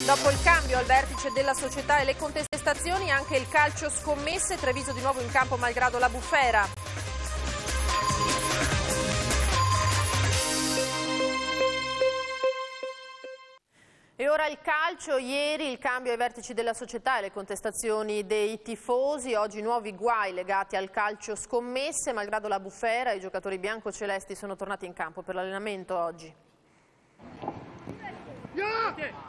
Dopo il cambio al vertice della società e le contestazioni, anche il calcio scommesse, Treviso di nuovo in campo malgrado la bufera. E ora il calcio, ieri il cambio ai vertici della società e le contestazioni dei tifosi, oggi nuovi guai legati al calcio scommesse, malgrado la bufera i giocatori biancocelesti sono tornati in campo per l'allenamento oggi.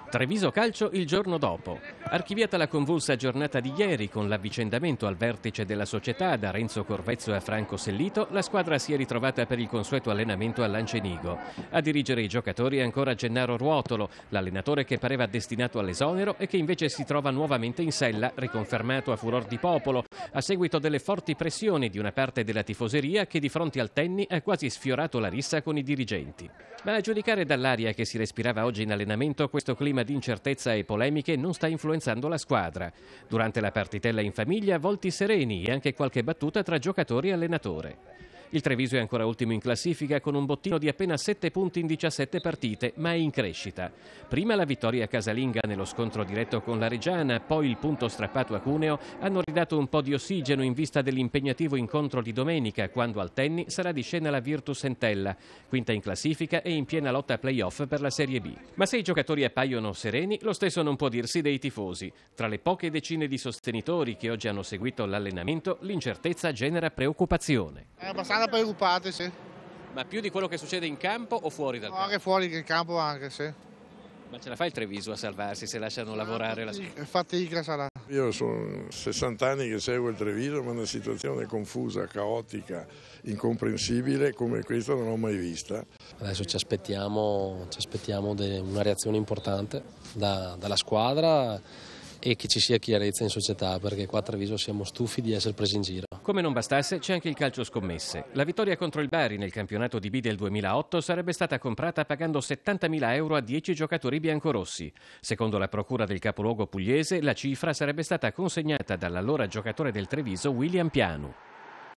Treviso Calcio il giorno dopo. Archiviata la convulsa giornata di ieri con l'avvicendamento al vertice della società da Renzo Corvezzo e Franco Sellito, la squadra si è ritrovata per il consueto allenamento a Lancenigo. A dirigere i giocatori è ancora Gennaro Ruotolo, l'allenatore che pareva destinato all'esonero e che invece si trova nuovamente in sella, riconfermato a furor di popolo, a seguito delle forti pressioni di una parte della tifoseria che di fronte al Tenni ha quasi sfiorato la rissa con i dirigenti. Ma a giudicare dall'aria che si respirava oggi in allenamento, questo clima di incertezza e polemiche non sta influenzando la squadra. Durante la partitella in famiglia, volti sereni e anche qualche battuta tra giocatori e allenatore. Il Treviso è ancora ultimo in classifica con un bottino di appena 7 punti in 17 partite, ma è in crescita. Prima la vittoria casalinga nello scontro diretto con la Reggiana, poi il punto strappato a Cuneo hanno ridato un po' di ossigeno in vista dell'impegnativo incontro di domenica, quando al Tenni sarà di scena la Virtus Entella, quinta in classifica e in piena lotta a play-off per la Serie B. Ma se i giocatori appaiono sereni, lo stesso non può dirsi dei tifosi. Tra le poche decine di sostenitori che oggi hanno seguito l'allenamento, l'incertezza genera preoccupazione. Abbastanza preoccupati, sì. Ma più di quello che succede in campo o fuori dal campo? Anche fuori che in campo anche, sì. Ma ce la fa il Treviso a salvarsi se lasciano lavorare la squadra? Fatica sarà. Io sono 60 anni che seguo il Treviso, ma una situazione confusa, caotica, incomprensibile come questa non l'ho mai vista. Adesso ci aspettiamo una reazione importante dalla squadra e che ci sia chiarezza in società, perché qua a Treviso siamo stufi di essere presi in giro. Come non bastasse, c'è anche il calcio scommesse. La vittoria contro il Bari nel campionato di B del 2008 sarebbe stata comprata pagando 70.000 euro a 10 giocatori biancorossi. Secondo la procura del capoluogo pugliese, la cifra sarebbe stata consegnata dall'allora giocatore del Treviso William Pianu.